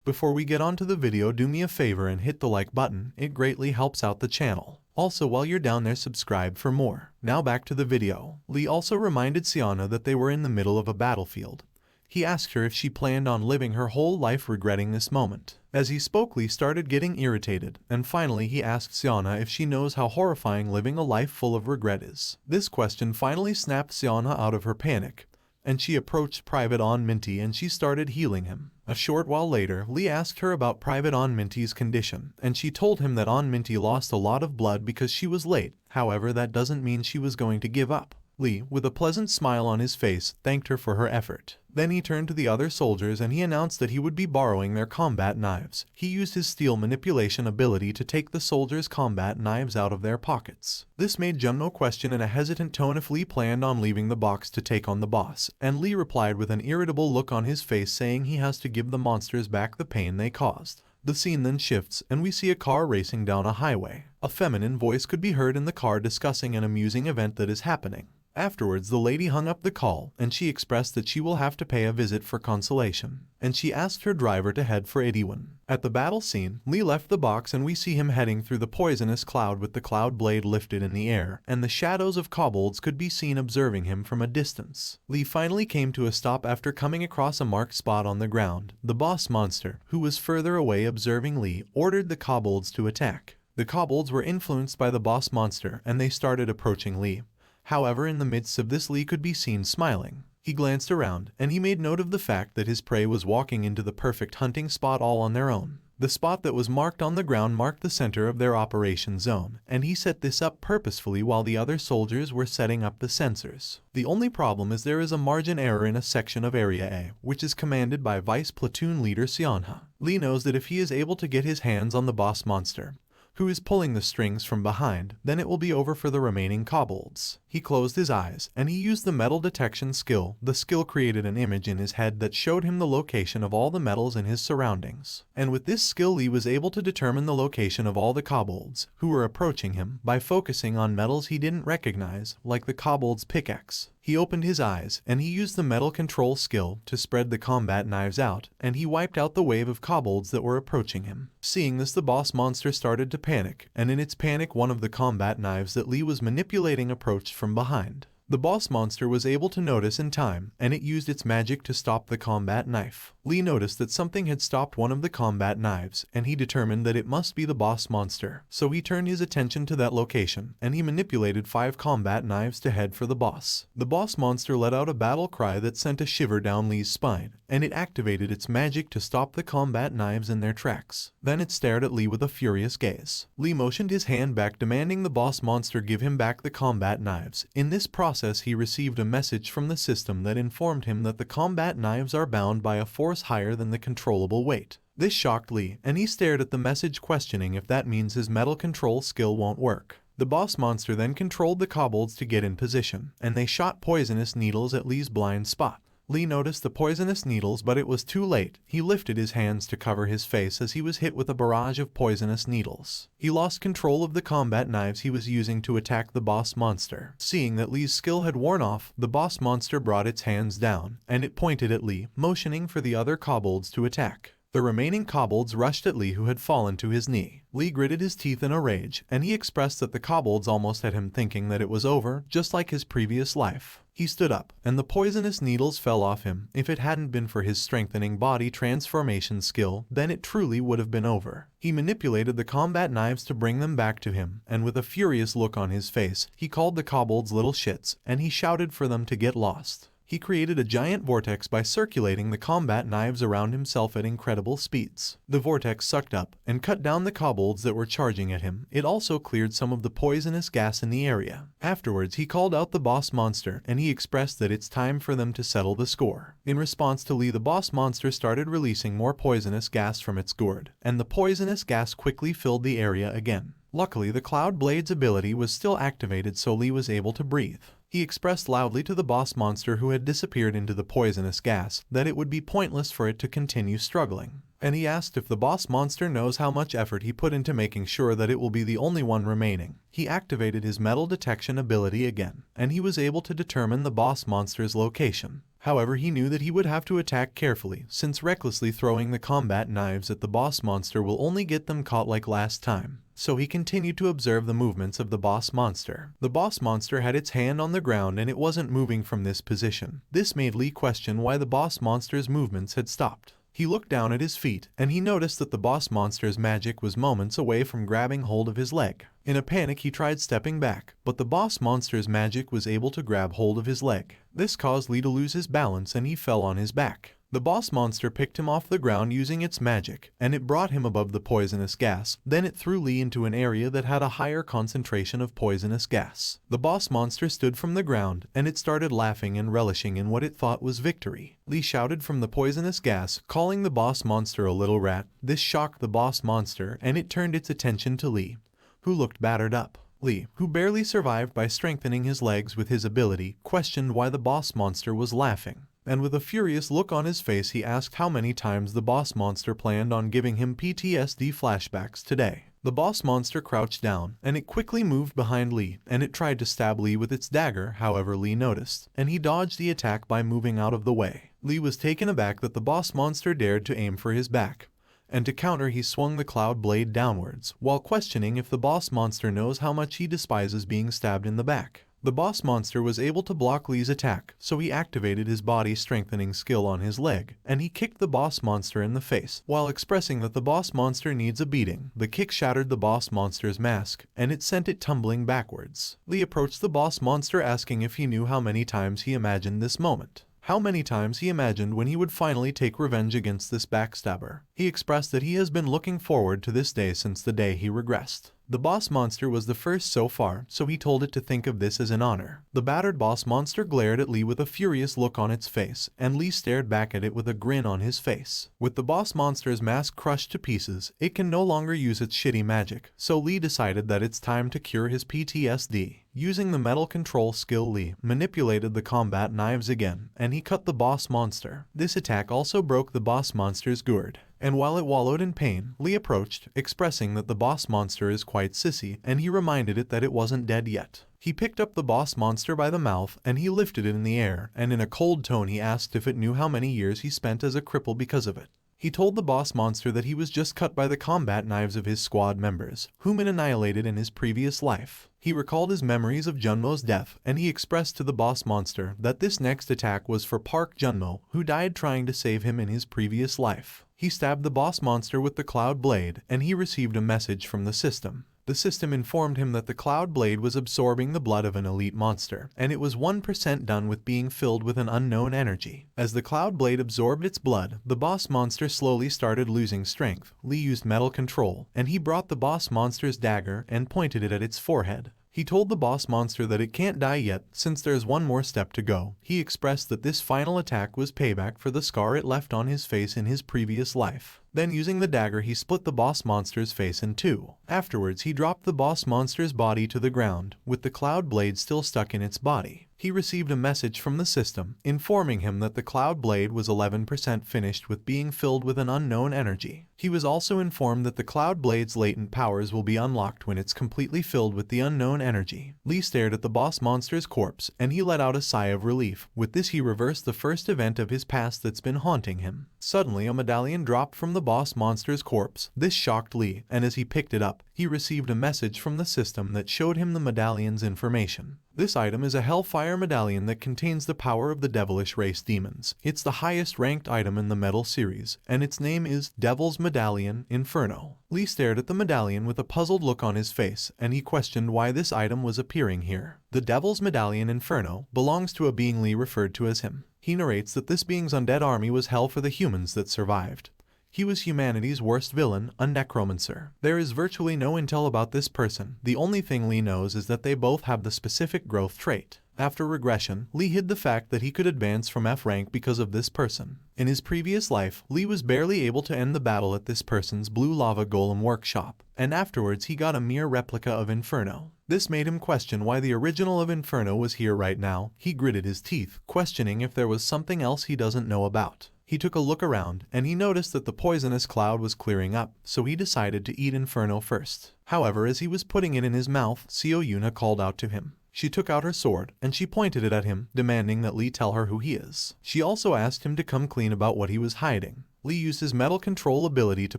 Before we get on to the video, do me a favor and hit the like button, it greatly helps out the channel. Also, while you're down there, subscribe for more. Now back to the video. Lee also reminded Sienna that they were in the middle of a battlefield. He asked her if she planned on living her whole life regretting this moment. As he spoke, Lee started getting irritated, and finally he asked Sienna if she knows how horrifying living a life full of regret is. This question finally snapped Sienna out of her panic, and she approached Private On Minty and she started healing him. A short while later, Lee asked her about Private On Minty's condition, and she told him that On Minty lost a lot of blood because she was late. However, that doesn't mean she was going to give up. Lee, with a pleasant smile on his face, thanked her for her effort. Then he turned to the other soldiers and he announced that he would be borrowing their combat knives. He used his steel manipulation ability to take the soldiers' combat knives out of their pockets. This made Jumno question in a hesitant tone if Lee planned on leaving the box to take on the boss, and Lee replied with an irritable look on his face saying he has to give the monsters back the pain they caused. The scene then shifts and we see a car racing down a highway. A feminine voice could be heard in the car discussing an amusing event that is happening. Afterwards, the lady hung up the call and she expressed that she will have to pay a visit for consolation, and she asked her driver to head for Idiwan. At the battle scene, Lee left the box and we see him heading through the poisonous cloud with the cloud blade lifted in the air, and the shadows of kobolds could be seen observing him from a distance. Lee finally came to a stop after coming across a marked spot on the ground. The boss monster, who was further away observing Lee, ordered the kobolds to attack. The kobolds were influenced by the boss monster and they started approaching Lee. However, in the midst of this, Lee could be seen smiling. He glanced around, and he made note of the fact that his prey was walking into the perfect hunting spot all on their own. The spot that was marked on the ground marked the center of their operation zone, and he set this up purposefully while the other soldiers were setting up the sensors. The only problem is there is a margin error in a section of Area A, which is commanded by Vice Platoon Leader Sienna. Lee knows that if he is able to get his hands on the boss monster, who is pulling the strings from behind, then it will be over for the remaining kobolds. He closed his eyes, and he used the metal detection skill. The skill created an image in his head that showed him the location of all the metals in his surroundings. And with this skill, Lee was able to determine the location of all the kobolds who were approaching him by focusing on metals he didn't recognize, like the kobold's pickaxe. He opened his eyes, and he used the metal control skill to spread the combat knives out, and he wiped out the wave of kobolds that were approaching him. Seeing this, the boss monster started to panic, and in its panic, one of the combat knives that Lee was manipulating approached from behind. The boss monster was able to notice in time, and it used its magic to stop the combat knife. Lee noticed that something had stopped one of the combat knives, and he determined that it must be the boss monster. So he turned his attention to that location, and he manipulated 5 combat knives to head for the boss. The boss monster let out a battle cry that sent a shiver down Lee's spine, and it activated its magic to stop the combat knives in their tracks. Then it stared at Lee with a furious gaze. Lee motioned his hand back, demanding the boss monster give him back the combat knives. In this process, he received a message from the system that informed him that the combat knives are bound by a force higher than the controllable weight. This shocked Lee, and he stared at the message, questioning if that means his metal control skill won't work. The boss monster then controlled the kobolds to get in position, and they shot poisonous needles at Lee's blind spot. Lee noticed the poisonous needles, but it was too late. He lifted his hands to cover his face as he was hit with a barrage of poisonous needles. He lost control of the combat knives he was using to attack the boss monster. Seeing that Lee's skill had worn off, the boss monster brought its hands down, and it pointed at Lee, motioning for the other kobolds to attack. The remaining kobolds rushed at Lee, who had fallen to his knee. Lee gritted his teeth in a rage, and he expressed that the kobolds almost had him thinking that it was over, just like his previous life. He stood up, and the poisonous needles fell off him. If it hadn't been for his strengthening body transformation skill, then it truly would have been over. He manipulated the combat knives to bring them back to him, and with a furious look on his face, he called the kobolds little shits, and he shouted for them to get lost. He created a giant vortex by circulating the combat knives around himself at incredible speeds. The vortex sucked up and cut down the kobolds that were charging at him. It also cleared some of the poisonous gas in the area. Afterwards, he called out the boss monster, and he expressed that it's time for them to settle the score. In response to Lee, the boss monster started releasing more poisonous gas from its gourd, and the poisonous gas quickly filled the area again. Luckily, the Cloud Blade's ability was still activated, so Lee was able to breathe. He expressed loudly to the boss monster, who had disappeared into the poisonous gas, that it would be pointless for it to continue struggling. And he asked if the boss monster knows how much effort he put into making sure that it will be the only one remaining. He activated his metal detection ability again, and he was able to determine the boss monster's location. However, he knew that he would have to attack carefully, since recklessly throwing the combat knives at the boss monster will only get them caught like last time. So he continued to observe the movements of the boss monster. The boss monster had its hand on the ground and it wasn't moving from this position. This made Lee question why the boss monster's movements had stopped. He looked down at his feet, and he noticed that the boss monster's magic was moments away from grabbing hold of his leg. In a panic, he tried stepping back, but the boss monster's magic was able to grab hold of his leg. This caused Lee to lose his balance and he fell on his back. The boss monster picked him off the ground using its magic, and it brought him above the poisonous gas. Then it threw Lee into an area that had a higher concentration of poisonous gas. The boss monster stood from the ground, and it started laughing and relishing in what it thought was victory. Lee shouted from the poisonous gas, calling the boss monster a little rat. This shocked the boss monster, and it turned its attention to Lee, who looked battered up. Lee, who barely survived by strengthening his legs with his ability, questioned why the boss monster was laughing. And with a furious look on his face, he asked how many times the boss monster planned on giving him PTSD flashbacks today. The boss monster crouched down, and it quickly moved behind Lee, and it tried to stab Lee with its dagger. However, Lee noticed, and he dodged the attack by moving out of the way. Lee was taken aback that the boss monster dared to aim for his back, and to counter he swung the cloud blade downwards, while questioning if the boss monster knows how much he despises being stabbed in the back. The boss monster was able to block Lee's attack, so he activated his body strengthening skill on his leg, and he kicked the boss monster in the face. While expressing that the boss monster needs a beating, the kick shattered the boss monster's mask, and it sent it tumbling backwards. Lee approached the boss monster asking if he knew how many times he imagined this moment. How many times he imagined when he would finally take revenge against this backstabber. He expressed that he has been looking forward to this day since the day he regressed. The boss monster was the first so far, so he told it to think of this as an honor. The battered boss monster glared at Lee with a furious look on its face, and Lee stared back at it with a grin on his face. With the boss monster's mask crushed to pieces, it can no longer use its shitty magic, so Lee decided that it's time to cure his PTSD. Using the metal control skill, Lee manipulated the combat knives again, and he cut the boss monster. This attack also broke the boss monster's gourd. And while it wallowed in pain, Lee approached, expressing that the boss monster is quite sissy, and he reminded it that it wasn't dead yet. He picked up the boss monster by the mouth, and he lifted it in the air, and in a cold tone he asked if it knew how many years he spent as a cripple because of it. He told the boss monster that he was just cut by the combat knives of his squad members, whom it annihilated in his previous life. He recalled his memories of Junmo's death, and he expressed to the boss monster that this next attack was for Park Junmo, who died trying to save him in his previous life. He stabbed the boss monster with the cloud blade, and he received a message from the system. The system informed him that the cloud blade was absorbing the blood of an elite monster, and it was 1% done with being filled with an unknown energy. As the cloud blade absorbed its blood, the boss monster slowly started losing strength. Lee used metal control, and he brought the boss monster's dagger and pointed it at its forehead. He told the boss monster that it can't die yet, since there's one more step to go. He expressed that this final attack was payback for the scar it left on his face in his previous life. Then using the dagger he split the boss monster's face in two. Afterwards he dropped the boss monster's body to the ground, with the cloud blade still stuck in its body. He received a message from the system, informing him that the cloud blade was 11% finished with being filled with an unknown energy. He was also informed that the cloud blade's latent powers will be unlocked when it's completely filled with the unknown energy. Lee stared at the boss monster's corpse, and he let out a sigh of relief. With this he reversed the first event of his past that's been haunting him. Suddenly a medallion dropped from the boss monster's corpse. This shocked Lee, and as he picked it up, he received a message from the system that showed him the medallion's information. This item is a Hellfire medallion that contains the power of the devilish race demons. It's the highest ranked item in the medal series, and its name is Devil's Medallion Inferno. Lee stared at the medallion with a puzzled look on his face, and he questioned why this item was appearing here. The Devil's Medallion Inferno belongs to a being Lee referred to as him. He narrates that this being's undead army was hell for the humans that survived. He was humanity's worst villain, a necromancer. There is virtually no intel about this person. The only thing Lee knows is that they both have the specific growth trait. After regression, Lee hid the fact that he could advance from F rank because of this person. In his previous life, Lee was barely able to end the battle at this person's blue lava golem workshop, and afterwards he got a mere replica of Inferno. This made him question why the original of Inferno was here right now. He gritted his teeth, questioning if there was something else he doesn't know about. He took a look around, and he noticed that the poisonous cloud was clearing up, so he decided to eat Inferno first. However, as he was putting it in his mouth, Seo Yuna called out to him. She took out her sword, and she pointed it at him, demanding that Lee tell her who he is. She also asked him to come clean about what he was hiding. Lee used his metal control ability to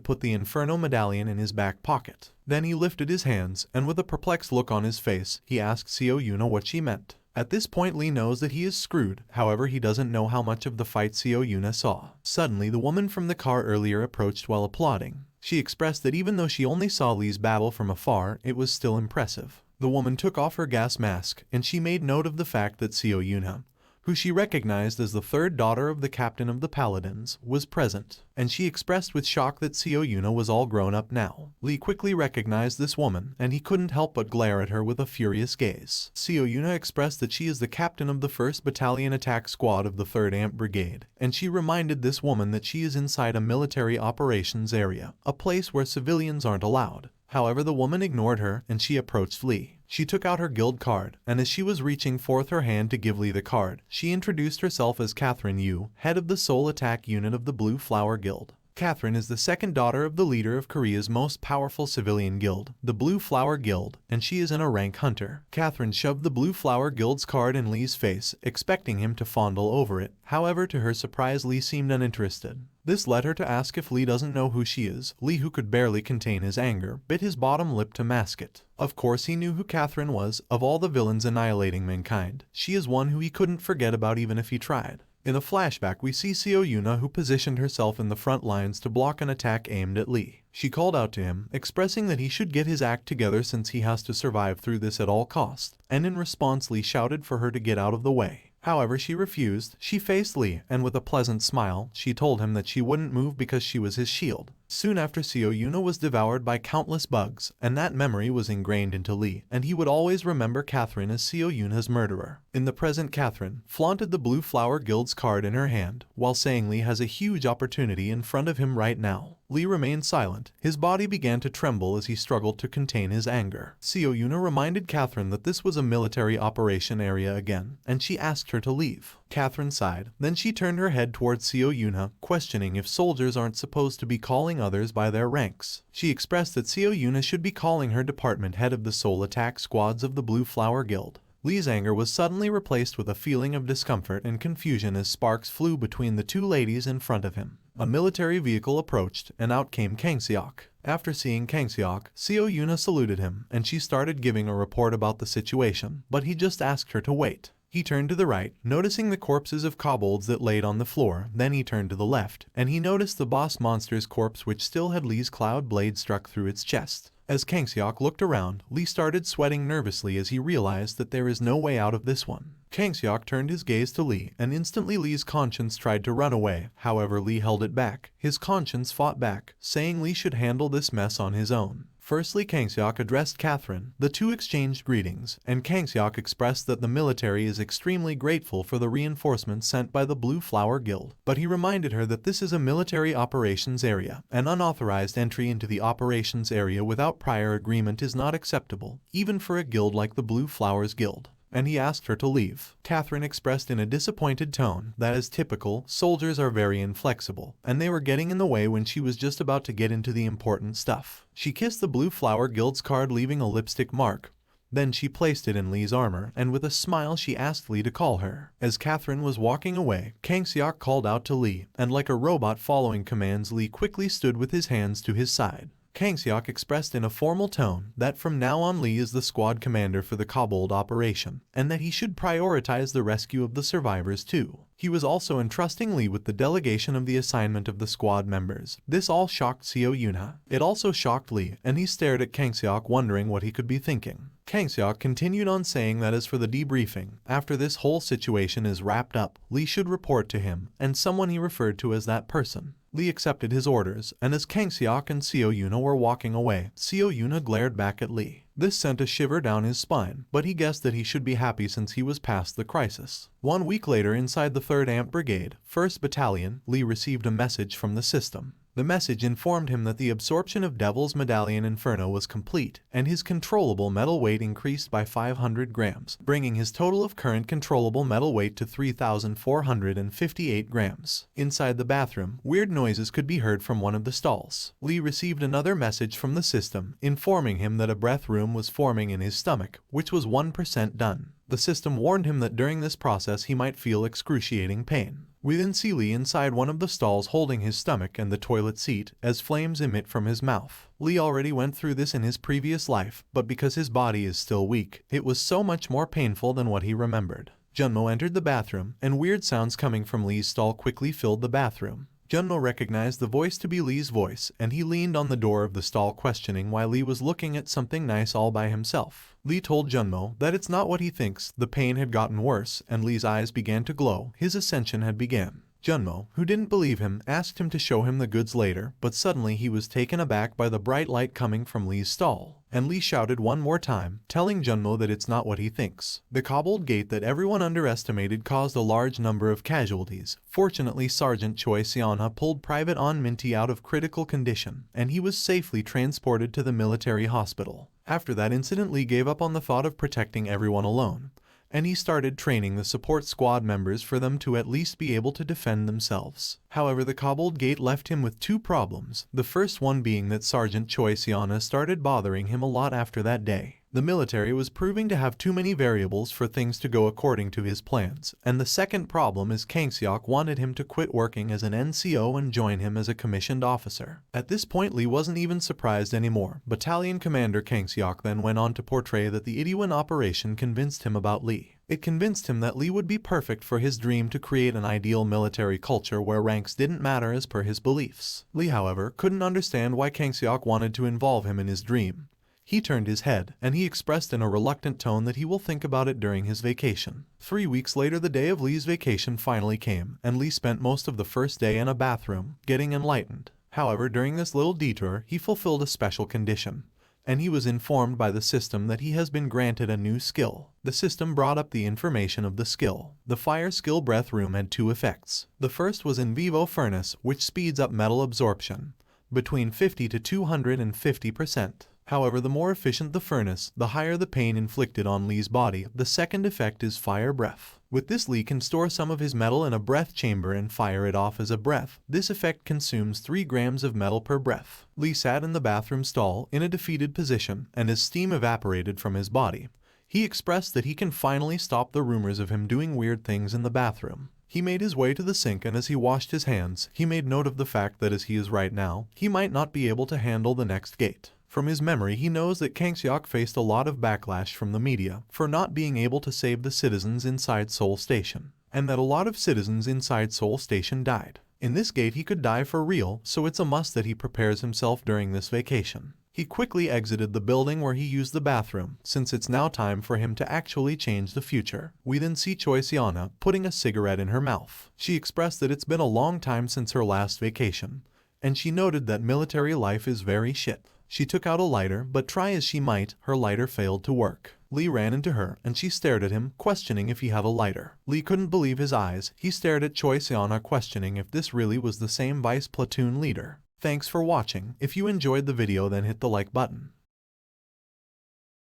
put the Inferno medallion in his back pocket. Then he lifted his hands, and with a perplexed look on his face, he asked Seo Yuna what she meant. At this point, Lee knows that he is screwed, however he doesn't know how much of the fight Seo Yuna saw. Suddenly, the woman from the car earlier approached while applauding. She expressed that even though she only saw Lee's battle from afar, it was still impressive. The woman took off her gas mask, and she made note of the fact that Seo Yuna, who she recognized as the third daughter of the captain of the Paladins, was present, and she expressed with shock that Seo Yuna was all grown up now. Lee quickly recognized this woman, and he couldn't help but glare at her with a furious gaze. Seo Yuna expressed that she is the captain of the 1st Battalion Attack Squad of the 3rd Amp Brigade, and she reminded this woman that she is inside a military operations area, a place where civilians aren't allowed. However, the woman ignored her, and she approached Lee. She took out her guild card, and as she was reaching forth her hand to give Lee the card, she introduced herself as Catherine Yu, head of the Soul Attack Unit of the Blue Flower Guild. Catherine is the second daughter of the leader of Korea's most powerful civilian guild, the Blue Flower Guild, and she is an rank hunter. Catherine shoved the Blue Flower Guild's card in Lee's face, expecting him to fondle over it. However, to her surprise, Lee seemed uninterested. This led her to ask if Lee doesn't know who she is. Lee, who could barely contain his anger, bit his bottom lip to mask it. Of course he knew who Catherine was. Of all the villains annihilating mankind, she is one who he couldn't forget about even if he tried. In a flashback, we see Seo Yuna, who positioned herself in the front lines to block an attack aimed at Lee. She called out to him, expressing that he should get his act together since he has to survive through this at all costs, and in response Lee shouted for her to get out of the way. However, she refused. She faced Lee, and with a pleasant smile, she told him that she wouldn't move because she was his shield. Soon after, Seo Yuna was devoured by countless bugs, and that memory was ingrained into Lee, and he would always remember Catherine as Seo Yuna's murderer. In the present, Catherine flaunted the Blue Flower Guild's card in her hand, while saying Lee has a huge opportunity in front of him right now. Lee remained silent. His body began to tremble as he struggled to contain his anger. Seo Yuna reminded Catherine that this was a military operation area again, and she asked her to leave. Catherine sighed. Then she turned her head towards Seo Yuna, questioning if soldiers aren't supposed to be calling others by their ranks. She expressed that Seo Yuna should be calling her department head of the Soul Attack Squads of the Blue Flower Guild. Lee's anger was suddenly replaced with a feeling of discomfort and confusion as sparks flew between the two ladies in front of him. A military vehicle approached, and out came Kang Seok. After seeing Kang Seok, Seo Yuna saluted him, and she started giving a report about the situation, but he just asked her to wait. He turned to the right, noticing the corpses of kobolds that laid on the floor. Then he turned to the left, and he noticed the boss monster's corpse, which still had Lee's cloud blade struck through its chest. As Kang Seok looked around, Lee started sweating nervously as he realized that there is no way out of this one. Kang Seok turned his gaze to Lee, and instantly Lee's conscience tried to run away. However, Lee held it back. His conscience fought back, saying Lee should handle this mess on his own. Firstly, Kang Seok addressed Catherine. The two exchanged greetings, and Kang Seok expressed that the military is extremely grateful for the reinforcements sent by the Blue Flower Guild. But he reminded her that this is a military operations area. An unauthorized entry into the operations area without prior agreement is not acceptable, even for a guild like the Blue Flowers Guild. And he asked her to leave. Catherine expressed in a disappointed tone that, as typical, soldiers are very inflexible, and they were getting in the way when she was just about to get into the important stuff. She kissed the Blue Flower Guild's card, leaving a lipstick mark. Then she placed it in Lee's armor, and with a smile she asked Lee to call her. As Catherine was walking away, Kang Seok called out to Lee, and like a robot following commands, Lee quickly stood with his hands to his side. Kang Seok expressed in a formal tone that from now on Lee is the squad commander for the kobold operation, and that he should prioritize the rescue of the survivors too. He was also entrusting Lee with the delegation of the assignment of the squad members. This all shocked Seo Yuna. It also shocked Lee, and he stared at Kang Seok, wondering what he could be thinking. Kang Seok continued on, saying that as for the debriefing, after this whole situation is wrapped up, Lee should report to him, and someone he referred to as that person. Lee accepted his orders, and as Kang Seok and Seo Yuna were walking away, Seo Yuna glared back at Lee. This sent a shiver down his spine, but he guessed that he should be happy since he was past the crisis. 1 week later, inside the 3rd Amp Brigade, 1st Battalion, Lee received a message from the system. The message informed him that the absorption of Devil's Medallion Inferno was complete, and his controllable metal weight increased by 500 grams, bringing his total of current controllable metal weight to 3,458 grams. Inside the bathroom, weird noises could be heard from one of the stalls. Lee received another message from the system, informing him that a breath room was forming in his stomach, which was 1% done. The system warned him that during this process he might feel excruciating pain. We then see Lee inside one of the stalls holding his stomach and the toilet seat as flames emit from his mouth. Lee already went through this in his previous life, but because his body is still weak, it was so much more painful than what he remembered. Junmo entered the bathroom, and weird sounds coming from Lee's stall quickly filled the bathroom. Junmo recognized the voice to be Lee's voice, and he leaned on the door of the stall questioning why Lee was looking at something nice all by himself. Lee told Junmo that it's not what he thinks. The pain had gotten worse, and Lee's eyes began to glow. His ascension had begun. Junmo, who didn't believe him, asked him to show him the goods later, but suddenly he was taken aback by the bright light coming from Lee's stall, and Lee shouted one more time, telling Junmo that it's not what he thinks. The cobbled gate that everyone underestimated caused a large number of casualties. Fortunately, Sergeant Choi Seonha pulled Private On Minty out of critical condition, and he was safely transported to the military hospital. After that incident, Lee gave up on the thought of protecting everyone alone, and he started training the support squad members for them to at least be able to defend themselves. However, the cobbled gate left him with two problems, the first one being that Sergeant Choi Seonha started bothering him a lot after that day. The military was proving to have too many variables for things to go according to his plans, and the second problem is Kang Seok wanted him to quit working as an NCO and join him as a commissioned officer. At this point, Lee wasn't even surprised anymore. Battalion Commander Kang Seok then went on to portray that the Itaewon operation convinced him about Lee. It convinced him that Lee would be perfect for his dream to create an ideal military culture where ranks didn't matter as per his beliefs. Lee, however, couldn't understand why Kang Seok wanted to involve him in his dream. He turned his head, and he expressed in a reluctant tone that he will think about it during his vacation. 3 weeks later, the day of Lee's vacation finally came, and Lee spent most of the first day in a bathroom, getting enlightened. However, during this little detour, he fulfilled a special condition, and he was informed by the system that he has been granted a new skill. The system brought up the information of the skill. The fire skill breath room had two effects. The first was in vivo furnace, which speeds up metal absorption between 50 to 250%. However, the more efficient the furnace, the higher the pain inflicted on Lee's body. The second effect is fire breath. With this, Lee can store some of his metal in a breath chamber and fire it off as a breath. This effect consumes 3 grams of metal per breath. Lee sat in the bathroom stall in a defeated position, and as steam evaporated from his body, he expressed that he can finally stop the rumors of him doing weird things in the bathroom. He made his way to the sink, and as he washed his hands, he made note of the fact that as he is right now, he might not be able to handle the next gate. From his memory, he knows that Kang Seok faced a lot of backlash from the media for not being able to save the citizens inside Seoul Station, and that a lot of citizens inside Seoul Station died. In this gate, he could die for real, so it's a must that he prepares himself during this vacation. He quickly exited the building where he used the bathroom, since it's now time for him to actually change the future. We then see Choi Seonha putting a cigarette in her mouth. She expressed that it's been a long time since her last vacation, and she noted that military life is very shit. She took out a lighter, but try as she might, her lighter failed to work. Lee ran into her, and she stared at him, questioning if he had a lighter. Lee couldn't believe his eyes. He stared at Choi Seonha, questioning if this really was the same vice platoon leader. Thanks for watching. If you enjoyed the video, then hit the like button.